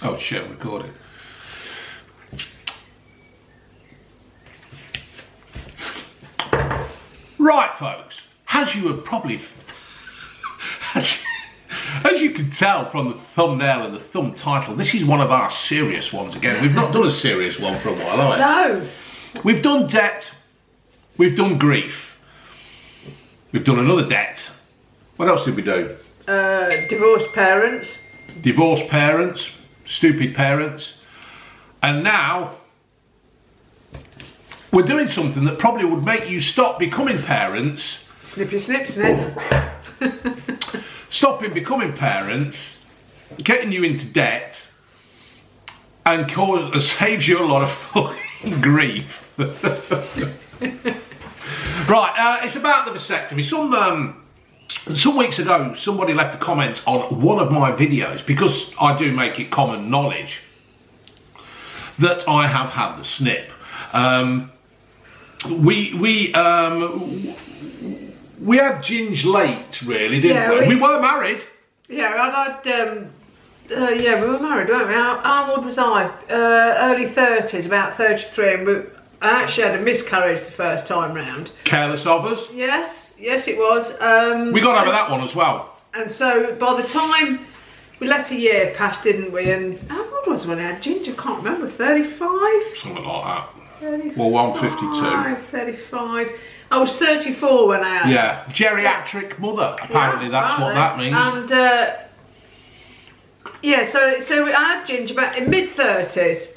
Oh shit, I'm recording. Right, folks, as you have probably, as you can tell from the thumbnail and the thumb title, this is one of our serious ones again. We've not done a serious one for a while, have we? No. We've done debt, we've done grief, we've done another debt. What else did we do? Divorced parents. Divorced parents, stupid parents, and now we're doing something that probably would make you stop becoming parents. Snippy snip snip. Stopping becoming parents, getting you into debt, and saves you a lot of fucking grief. Right, it's about the vasectomy. Some weeks ago, somebody left a comment on one of my videos, because I do make it common knowledge that I have had the snip. We had Ginge late, really, didn't we? We were married. Yeah, yeah, we were married, weren't we? How old was I? Early 30s, about 33, and I actually had a miscarriage the first time round. Careless of us. Yes, it was. We got over that one as well. And so by the time we let a year pass, didn't we? And how old was I when I had Ginge? I can't remember. 35? Something like that. 35, well, 152. 35. I was 34 when I had. Yeah, geriatric mother. Apparently, that's what that means. And yeah, so I had Ginge about in mid 30s,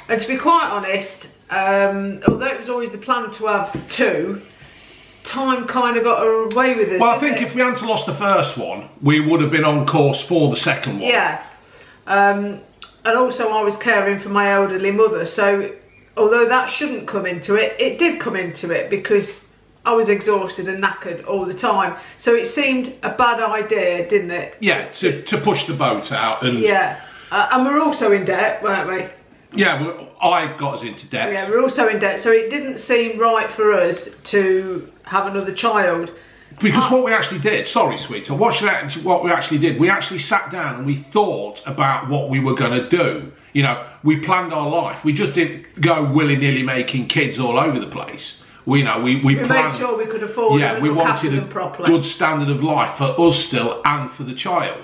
and to be quite honest, although it was always the plan to have two, time kind of got away with it. Well, I think if we hadn't lost the first one, we would have been on course for the second one. Yeah, and also I was caring for my elderly mother, so although that shouldn't come into it, it did come into it because I was exhausted and knackered all the time. So it seemed a bad idea, didn't it? Yeah, to push the boat out. And yeah, and we're also in debt, weren't we? Yeah, I got us into debt. Yeah, we're also in debt, so it didn't seem right for us to have another child. Because what we actually did, sorry sweetheart, what we actually did, we actually sat down and we thought about what we were going to do. You know, we planned our life. We just didn't go willy-nilly making kids all over the place. We planned, made sure we could afford them and we look after wanted them properly. Good standard of life for us still and for the child.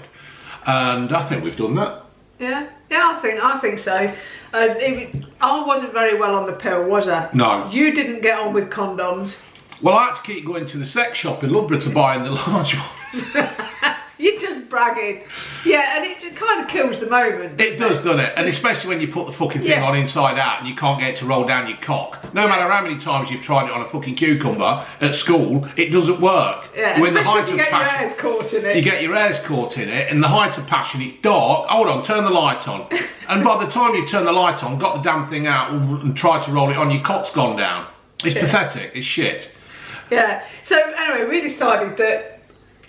And I think we've done that. Yeah, I think so. I wasn't very well on the pill, was I? No. You didn't get on with condoms. Well, I had to keep going to the sex shop in Loughborough to buy in the large ones. You're just bragging. Yeah, and it just kind of kills the moment. It does, doesn't it? And especially when you put the fucking thing on inside out and you can't get it to roll down your cock. No matter how many times you've tried it on a fucking cucumber at school, it doesn't work. Yeah, when the height you of get passion, your hairs caught in it. You get your hairs caught in it, and the height of passion, it's dark. Hold on, turn the light on. And by the time you turn the light on, got the damn thing out and tried to roll it on, your cock's gone down. It's pathetic. It's shit. Yeah. So anyway, we decided that.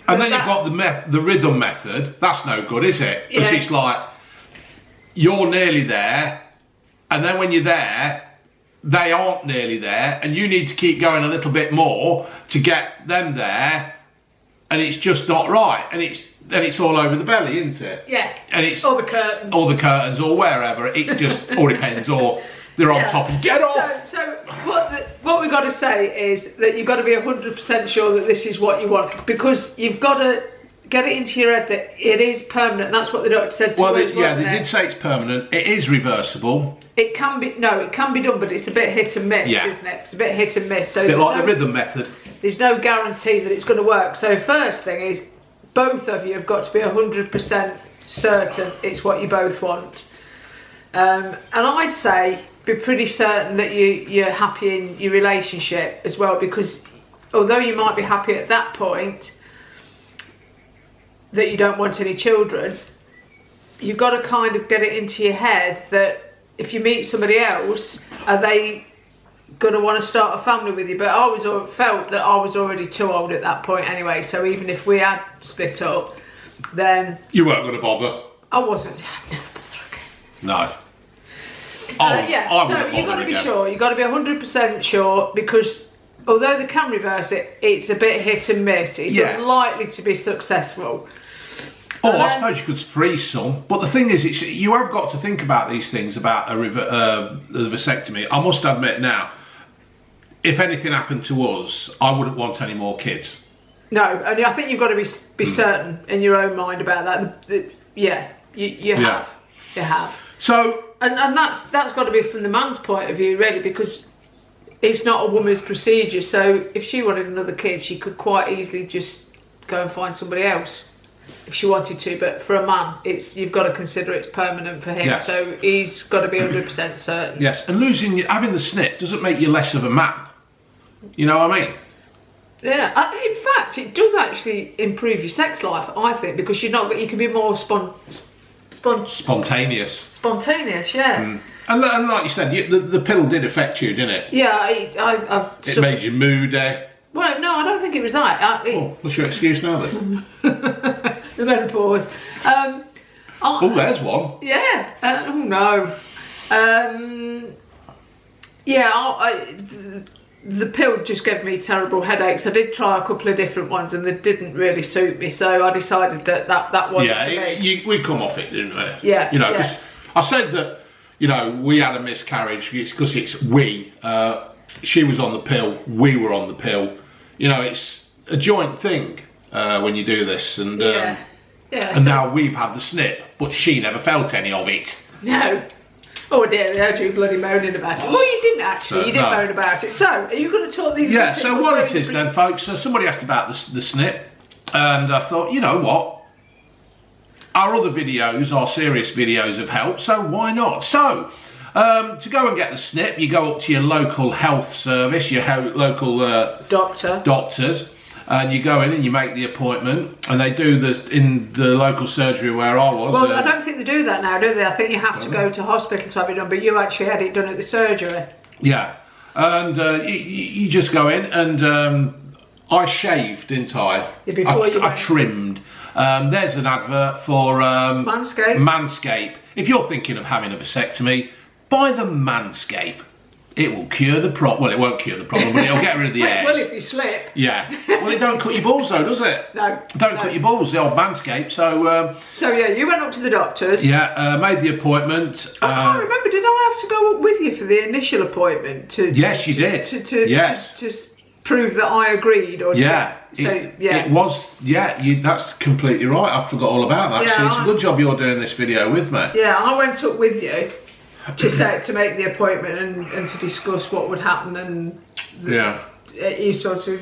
And then you've got the rhythm method. That's no good, is it? Because it's like, you're nearly there, and then when you're there, they aren't nearly there, and you need to keep going a little bit more to get them there, and it's just not right. And it's all over the belly, isn't it? Yeah. And it's all the curtains. All the curtains, or wherever. It's just all depends, or they're on top and get off. So what we've got to say is that you've got to be 100% sure that this is what you want, because you've got to get it into your head that it is permanent. That's what the doctor said to us. Well, they did say it's permanent. It is reversible. It can be done, but it's a bit hit and miss, isn't it? It's a bit hit and miss. So a bit like the rhythm method. There's no guarantee that it's going to work. So first thing is, both of you have got to be 100% certain it's what you both want. And I'd say be pretty certain that you're happy in your relationship as well, because although you might be happy at that point that you don't want any children, you've got to kind of get it into your head that if you meet somebody else, are they going to want to start a family with you? But I always felt that I was already too old at that point anyway, so even if we had split up, then you weren't going to bother. I wasn't. I'd never bother again. No. So you've got to be sure. You've got to be 100% sure, because although they can reverse it, it's a bit hit and miss. It's unlikely to be successful. Or I suppose you could freeze some. But the thing is, you have got to think about these things about the vasectomy. I must admit now, if anything happened to us, I wouldn't want any more kids. No, and I think you've got to be certain in your own mind about that. Yeah, you have. You have. So, and that's got to be from the man's point of view, really, because it's not a woman's procedure. So if she wanted another kid, she could quite easily just go and find somebody else if she wanted to. But for a man, you've got to consider it's permanent for him. Yes. So he's got to be 100% certain. Yes, and having the snip doesn't make you less of a man. You know what I mean? Yeah, in fact, it does actually improve your sex life, I think, because you can be more spontaneous. Spontaneous, yeah. And like you said, the pill did affect you, didn't it? Yeah, it made you moody. Well, no, I don't think it was that. What's your excuse now then? The menopause. There's one. Yeah. Oh no. The pill just gave me terrible headaches. I did try a couple of different ones and they didn't really suit me, so I decided that wasn't for me. We come off it, didn't we? Yeah. You know, because I said that, you know, we had a miscarriage. It's because it's we. She was on the pill. We were on the pill. You know, it's a joint thing when you do this, and now we've had the snip, but she never felt any of it. No. Oh dear, I heard you bloody moaning about it. Well, you didn't actually. You didn't moan about it. So, are you going to talk these? Yeah. So what it is then, folks? Somebody asked about the snip, and I thought, you know what? Our other videos, our serious videos, have helped. So why not? So, to go and get the snip, you go up to your local health service, your local doctors, and you go in and you make the appointment, and they do this in the local surgery where I was. Well, I don't think they do that now, do they? I think you have to go to hospital to have it done, but you actually had it done at the surgery. Yeah, and you just go in, and I shaved, didn't I? Yeah, I trimmed. There's an advert for Manscaped. If you're thinking of having a vasectomy, buy the Manscaped. It will cure the problem. Well, it won't cure the problem, but it'll get rid of the hairs. Well, if you slip. Yeah. Well, it don't cut your balls though, does it? No. Don't cut your balls, the old Manscaped. So yeah, you went up to the doctors. Yeah, made the appointment. I can't remember. Did I have to go up with you for the initial appointment? Yes, you did. To prove that I agreed, or it was. Yeah, that's completely right. I forgot all about that. Yeah, it's a good job you're doing this video with me. Yeah, I went up with you to make the appointment and to discuss what would happen, and you sort of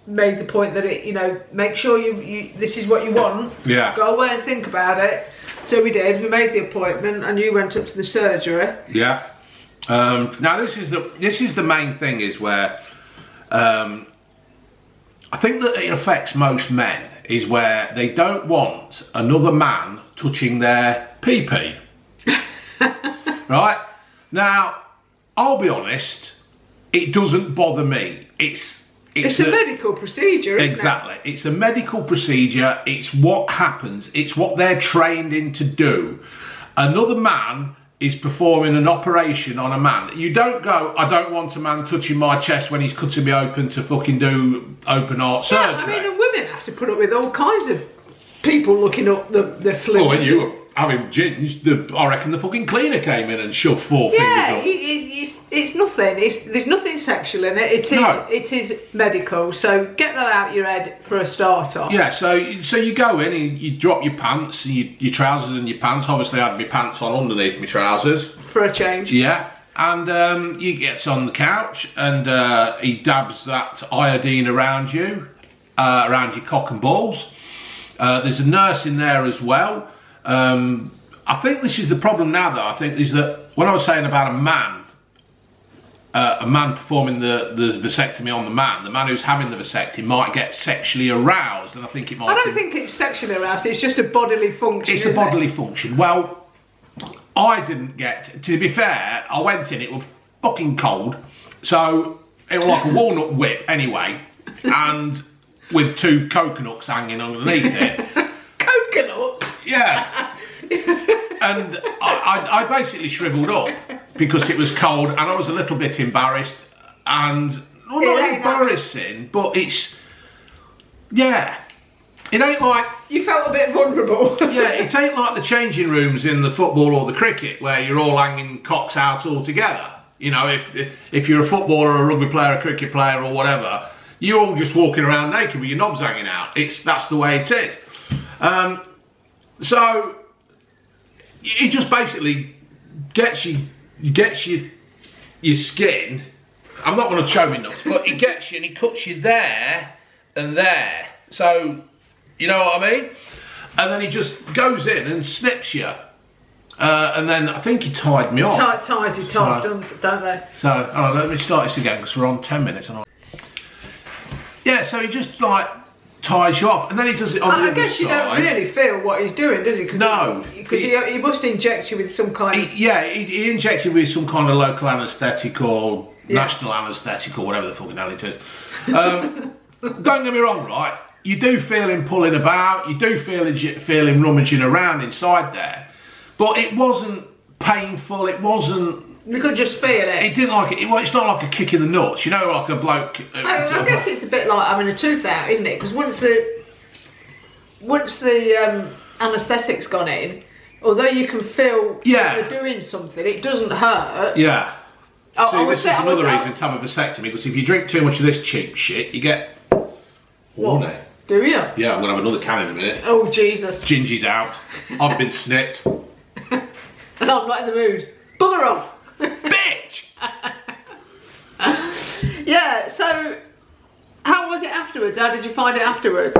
made the point that make sure you this is what you want. Yeah. Go away and think about it. So we did. We made the appointment, and you went up to the surgery. Yeah. Now this is the main thing is where I think that it affects most men is where they don't want another man touching their pee-pee. Right? Now, I'll be honest, it doesn't bother me. It's a medical procedure, isn't it? Exactly. It's a medical procedure. It's what happens. It's what they're trained in to do. Another man is performing an operation on a man. You don't go, I don't want a man touching my chest when he's cutting me open to fucking do open heart surgery. I mean, and women have to put up with all kinds of people looking up the fluid. Oh, and you were having gins, I reckon the fucking cleaner came in and shoved four fingers up. It's nothing. There's nothing sexual in it. It is medical. So get that out your head for a start off. Yeah. So you go in and you drop your pants and your trousers and your pants. Obviously, I had my pants on underneath my trousers for a change. Yeah. And he gets on the couch and he dabs that iodine around you, around your cock and balls. There's a nurse in there as well. I think this is the problem now, though. I think is that when I was saying about a man performing the vasectomy on the man who's having the vasectomy might get sexually aroused, and I think it might. I don't think it's sexually aroused. It's just a bodily function. It's a bodily function. Well, I didn't get. To be fair, I went in. It was fucking cold, so it was like a walnut whip anyway, and with two coconuts hanging underneath it. Coconuts? Yeah. And I basically shriveled up because it was cold and I was a little bit embarrassed. And, well, not embarrassing, but it's It ain't like... You felt a bit vulnerable. Yeah, it ain't like the changing rooms in the football or the cricket where you're all hanging cocks out all together. You know, if you're a footballer, a rugby player, a cricket player or whatever, you're all just walking around naked with your knobs hanging out. That's the way it is. So it just basically gets your skin. I'm not going to show me nuts, but it gets you and he cuts you there and there. So, you know what I mean? And then he just goes in and snips you. And then I think he tied me off. Ties you off, don't they? So, let me start this again because we're on 10 minutes. Yeah, so he just like ties you off, and then he does it on the other side. I guess you don't really feel what he's doing, does he? No. Because he must inject you with some kind of... He injects you with some kind of local anaesthetic or national anaesthetic or whatever the fucking hell it is. Don't get me wrong, right? You do feel him pulling about, you do feel him rummaging around inside there, but it wasn't painful, it wasn't... You could just feel it. It didn't like it. It's not like a kick in the nuts, you know, like a bloke. I guess it's a bit like having a tooth out, isn't it? Because once the anaesthetic's gone in, although you can feel you're doing something, it doesn't hurt. Yeah. See, this is another reason to have a vasectomy, because if you drink too much of this cheap shit, you get horny. Do you? Yeah, I'm going to have another can in a minute. Oh, Jesus. Gingy's out. I've been snipped. And I'm not in the mood. Bugger off. Bitch! Yeah, so how was it afterwards? How did you find it afterwards?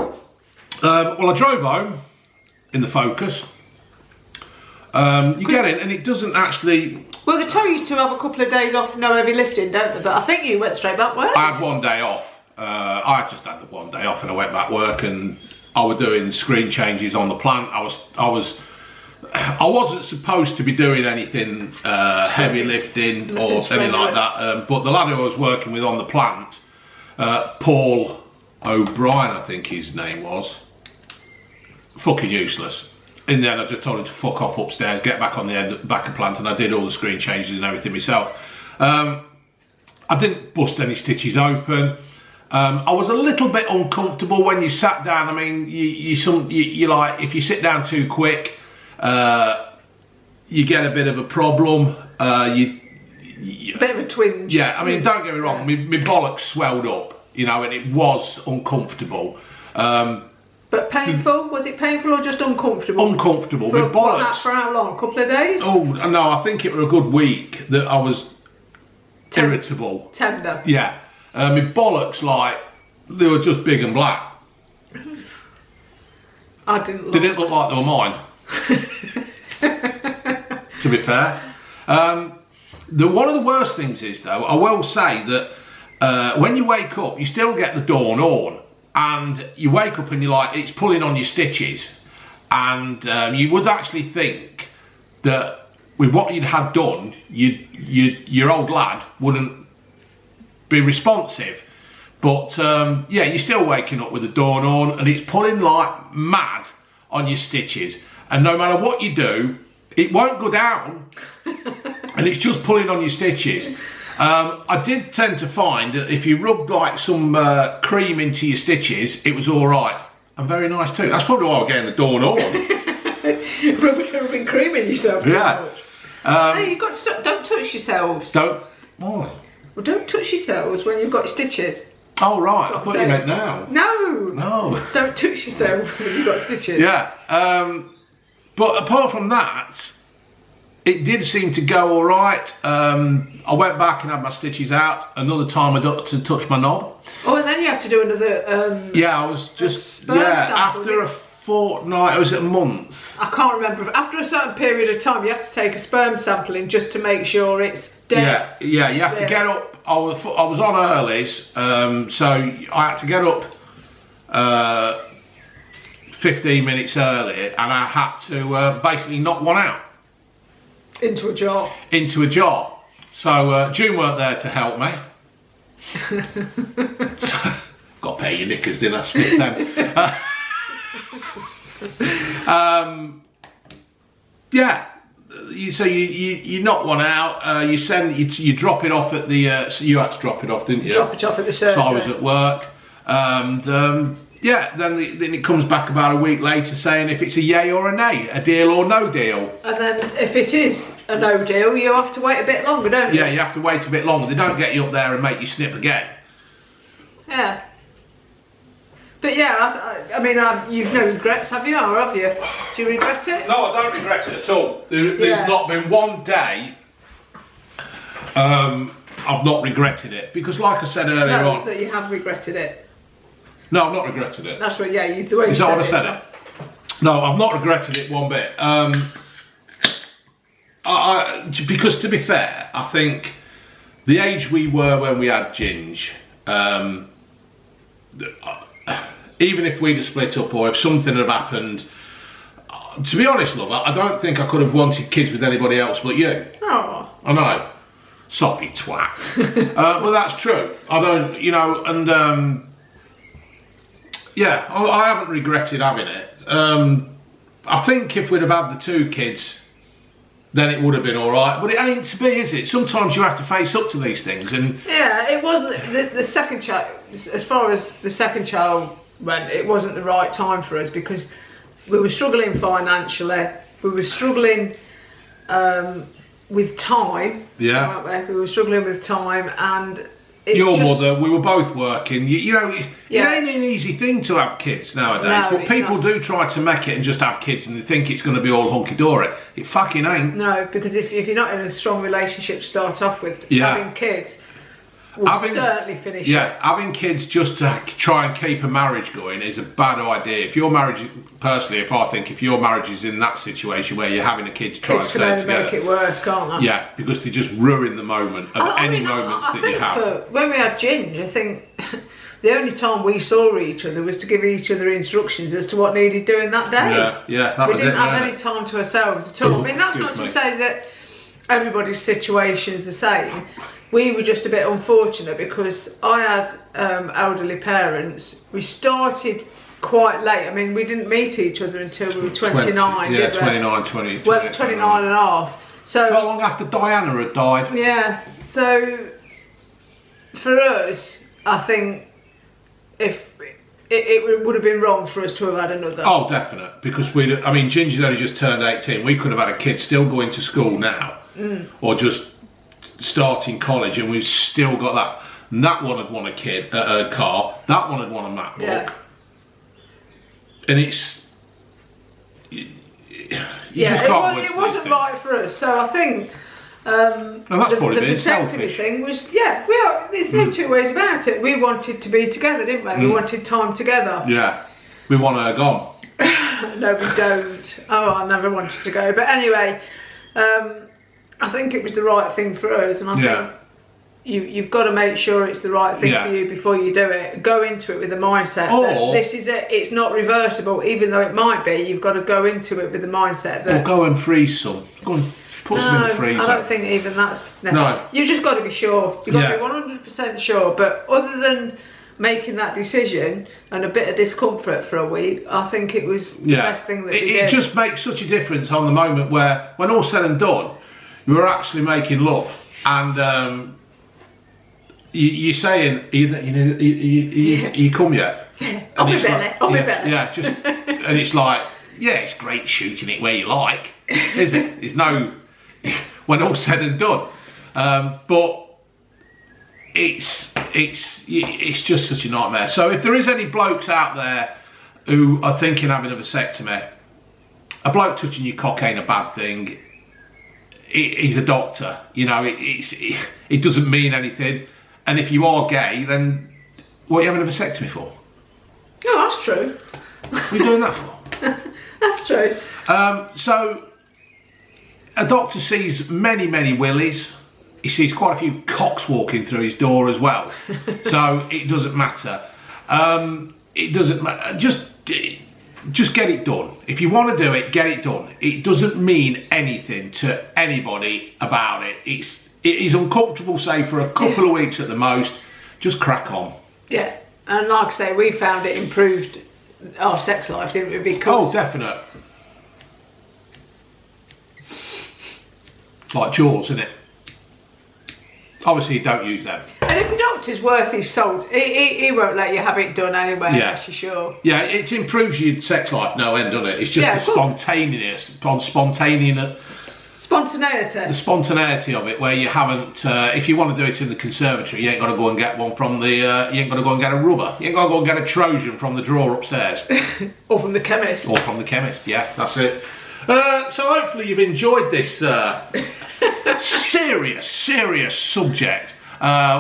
Well, I drove home in the Focus. You get in and it doesn't actually... Well, they tell you to have a couple of days off, no heavy lifting, don't they? But I think you went straight back work. I had 1 day off. I just had the 1 day off and I went back work, and I was doing screen changes on the plant. I wasn't supposed to be doing anything heavy lifting or anything like that, but the lad who I was working with on the plant, Paul O'Brien, I think his name was, fucking useless. In the end, I just told him to fuck off upstairs, get back on the back of plant, and I did all the screen changes and everything myself. I didn't bust any stitches open. I was a little bit uncomfortable when you sat down. I mean, you like, if you sit down too quick, you get a bit of a problem. A bit of a twinge. Yeah, I mean, don't get me wrong, my bollocks swelled up, you know, and it was uncomfortable. But painful? Was it painful or just uncomfortable? Uncomfortable. My bollocks. For how long? A couple of days? Oh, no, I think it was a good week that I was irritable. Tender. Yeah. My bollocks, like, they were just big and black. I didn't look. They didn't look like they were mine. To be fair. One of the worst things is, though, I will say that when you wake up, you still get the dawn on, and you wake up and you're like, it's pulling on your stitches, and you would actually think that with what you'd had done, your old lad wouldn't be responsive. But yeah, you're still waking up with the dawn on, and it's pulling like mad on your stitches. And no matter what you do, it won't go down, and it's just pulling on your stitches. I did tend to find that if you rubbed like some cream into your stitches, it was all right. And very nice too. That's probably why I'm getting the dawn on. rubbing cream in yourself too much. Hey, you've got to stop. Don't touch yourselves. Don't. Why? Well, don't touch yourselves when you've got stitches. Oh right, I thought you meant now. No. Don't touch yourself when you've got stitches. Yeah. But apart from that, it did seem to go all right. I went back and had my stitches out. Another time I got to touch my knob. Oh, and then you had to do another... yeah, I was just... Yeah, after a fortnight, was it a month? I can't remember. After a certain period of time, you have to take a sperm sampling just to make sure it's dead. Yeah, you have to get up. I was on earlies, so I had to get up 15 minutes early, and I had to basically knock one out. Into a jar. Into a jar. So June weren't there to help me. Got to pay your knickers, didn't I? Snip them. Yeah. So you knock one out. You drop it off at the. So you had to drop it off, didn't you? Drop it off at the surgery. So I was at work, and Yeah, then it comes back about a week later saying if it's a yay or a nay, a deal or no deal. And then if it is a no deal, you have to wait a bit longer, don't you? Yeah, you have to wait a bit longer. They don't get you up there and make you snip again. Yeah. But yeah, I mean, you've no regrets, have you, or have you? Do you regret it? No, I don't regret it at all. There's not been one day I've not regretted it. Because like I said earlier on... that you have regretted it. No, I've not regretted it. That's what, yeah, the way you said it. Is that what I said it? No, I've not regretted it one bit. Because to be fair, I think the age we were when we had Ginge, even if we'd have split up or if something had happened, to be honest, love, I don't think I could have wanted kids with anybody else but you. Oh. I know. Soppy twat. But that's true. I don't, you know, and yeah, I haven't regretted having it. I think if we'd have had the 2 kids, then it would have been all right. But it ain't to be, is it? Sometimes you have to face up to these things. And yeah, it wasn't the second child. As far as the second child went, it wasn't the right time for us because we were struggling financially. We were struggling with time. Yeah, weren't we? We were struggling with time, and your mother. We were both working. You know, it ain't an easy thing to have kids nowadays. No, but people do try to make it and just have kids, and they think it's going to be all hunky dory. It fucking ain't. No, because if you're not in a strong relationship to start off with, having kids will certainly finish it. Having kids just to try and keep a marriage going is a bad idea. If your marriage, personally, if your marriage is in that situation where you're having a kid to try and stay together, kids can only make it worse, can't they? Yeah, because they just ruin the moment of any moments that you have. When we had Ginge, I think the only time we saw each other was to give each other instructions as to what needed doing that day. Yeah, we didn't have any time to ourselves at all. I mean, that's not to say that everybody's situation's the same. We were just a bit unfortunate because I had elderly parents. We started quite late. I mean, we didn't meet each other until we were 29. Yeah, 29, 20. Well, 29 and a half. So, not long after Diana had died. Yeah, so for us, I think if it would have been wrong for us to have had another. Oh, definite. Because Ginger's only just turned 18. We could have had a kid still going to school now. Or just starting college, and we've still got that. And that one had won a car. That one had won a MacBook. Yeah. And it's you just can't win. It wasn't right for us. So I think and that's probably the being vasectomy selfish. thing was there's no two ways about it. We wanted to be together, didn't we? We wanted time together. Yeah, we want her gone. No, we don't. Oh, I never wanted to go. But anyway, I think it was the right thing for us, and I think you've got to make sure it's the right thing for you before you do it. Go into it with the mindset that this is it. It's not reversible, even though it might be. You've got to go into it with the mindset that. Or go and freeze some. Go and put some in the freezer. I don't think even that's necessary. No. You've just got to be sure. You've got to be 100% sure. But other than making that decision and a bit of discomfort for a week, I think it was the best thing that we did. It just makes such a difference on the moment where, when all's said and done, you were actually making love, and you're saying, you come yet? Yeah, I'll be better. Yeah, just, and it's like, it's great shooting it where you like, is it? There's no, when all's said and done, but it's just such a nightmare. So if there is any blokes out there who are thinking of having a vasectomy, a bloke touching your cock ain't a bad thing. He's a doctor, you know. It doesn't mean anything. And if you are gay, then what are you having a vasectomy for? Oh, that's true. What are you doing that for? That's true. So a doctor sees many willies. He sees quite a few cocks walking through his door as well. So it doesn't matter. It doesn't matter. Just get it done. If you want to do it, get it done. It doesn't mean anything to anybody about it. It is uncomfortable, say, for a couple of weeks at the most. Just crack on. Yeah, and like I say, we found it improved our sex life, didn't we? Because definite. Like Jaws, isn't it? obviously don't use them. And if your doctor's worth his salt, he won't let you have it done anyway, unless you're sure. Yeah, it improves your sex life no end, doesn't it? It's just the spontaneity. The spontaneity of it, where you haven't, if you want to do it in the conservatory, you ain't got to go and get one from the, you ain't got to go and get a rubber. You ain't got to go and get a Trojan from the drawer upstairs. Or from the chemist. Or from the chemist, yeah, that's it. So hopefully you've enjoyed this serious subject.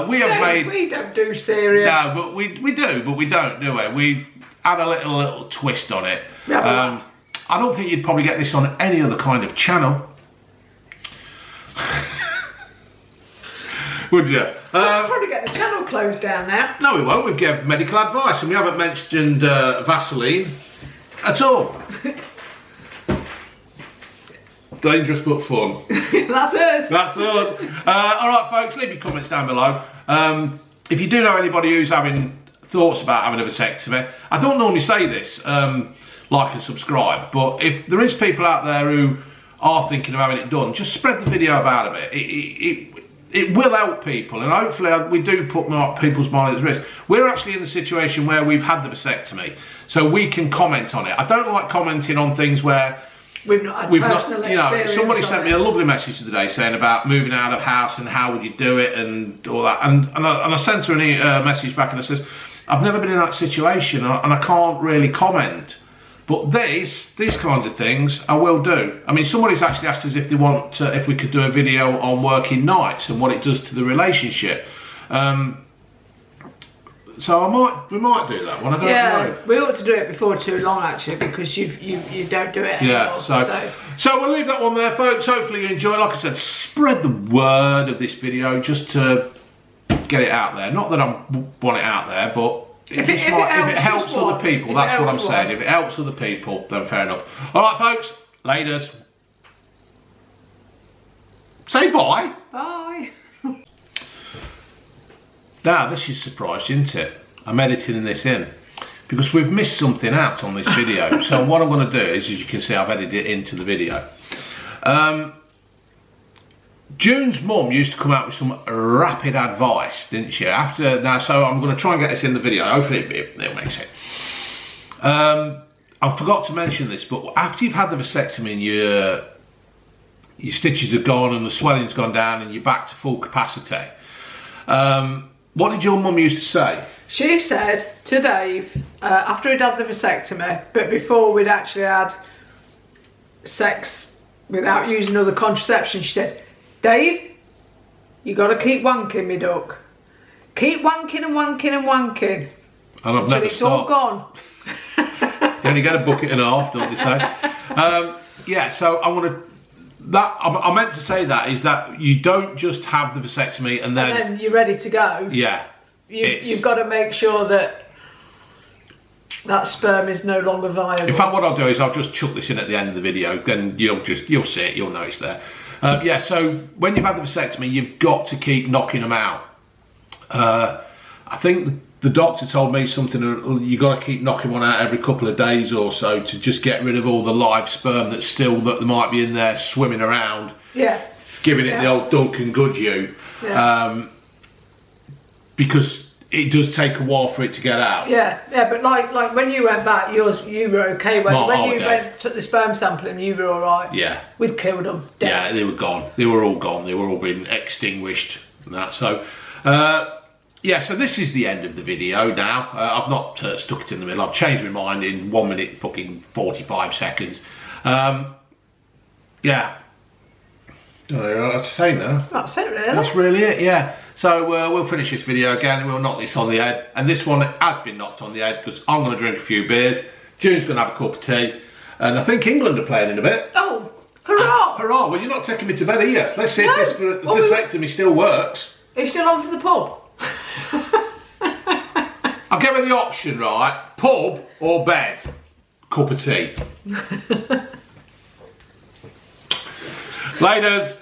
We don't do serious. No, but we do, but we don't, do we? We add a little twist on it. I don't think you'd probably get this on any other kind of channel. Would you? We'll probably get the channel closed down now. No, we won't. We've given medical advice and we haven't mentioned Vaseline at all. Dangerous but fun. That's us. That's us. All right, folks, leave your comments down below. If you do know anybody who's having thoughts about having a vasectomy, I don't normally say this, like and subscribe, but if there is people out there who are thinking of having it done, just spread the video about it. It will help people, and hopefully we do put people's minds at risk. We're actually in the situation where we've had the vasectomy, so we can comment on it. I don't like commenting on things where we've not experience. Somebody sent me a lovely message today saying about moving out of house and how would you do it and all that, and I sent her a message back and I says, I've never been in that situation and I can't really comment. But these kinds of things I will do. I mean, somebody's actually asked us if they want if we could do a video on working nights and what it does to the relationship. So we might do that one. I don't know. We ought to do it before too long actually, because you don't do it anymore. Yeah. So we'll leave that one there, folks. Hopefully you enjoy it. Like I said, spread the word of this video just to get it out there. Not that I want it out there, but if it helps other people, that's what I'm saying. If it helps other people, then fair enough. All right, folks. Laters. Say bye. Bye. Now, this is surprising, isn't it? I'm editing this in because we've missed something out on this video. So what I'm going to do is, as you can see, I've edited it into the video. June's mum used to come out with some rapid advice, didn't she? So I'm going to try and get this in the video. Hopefully it'll make sense. I forgot to mention this, but after you've had the vasectomy and your stitches are gone and the swelling's gone down and you're back to full capacity, what did your mum used to say? She said to Dave, after he'd had the vasectomy, but before we'd actually had sex without using other contraception, she said, Dave, you got to keep wanking, me duck. Keep wanking and wanking and wanking. And I've never it's all gone. You only get a bucket and a half, don't they say? Yeah, so I meant to say that is that you don't just have the vasectomy and then you're ready to go. Yeah. You've got to make sure that sperm is no longer viable. In fact, what I'll do is I'll just chuck this in at the end of the video, then you'll see it, you'll know it's there. Yeah, so when you've had the vasectomy, you've got to keep knocking them out. I think the doctor told me something, you got to keep knocking one out every couple of days or so to just get rid of all the live sperm that might be in there swimming around. Yeah. Giving it the old Duncan Goodyear. Yeah. Because it does take a while for it to get out. Yeah, but like when you went back, you were okay. When you took the sperm sample and you were all right. Yeah. We'd killed them. Dead. Yeah, they were gone. They were all gone. They were all being extinguished and that. So, yeah, so this is the end of the video now. I've not stuck it in the middle. I've changed my mind in 1 minute fucking 45 seconds. Yeah. Don't know what to say now. That's it, really. That's really it, yeah. So we'll finish this video again. We'll knock this on the head. And this one has been knocked on the head because I'm going to drink a few beers. June's going to have a cup of tea. And I think England are playing in a bit. Oh, hurrah! Hurrah. Well, you're not taking me to bed, are you? Let's see if this vasectomy still works. Are you still on for the pub? I'll give her the option, right? Pub or bed? Cup of tea. Laters.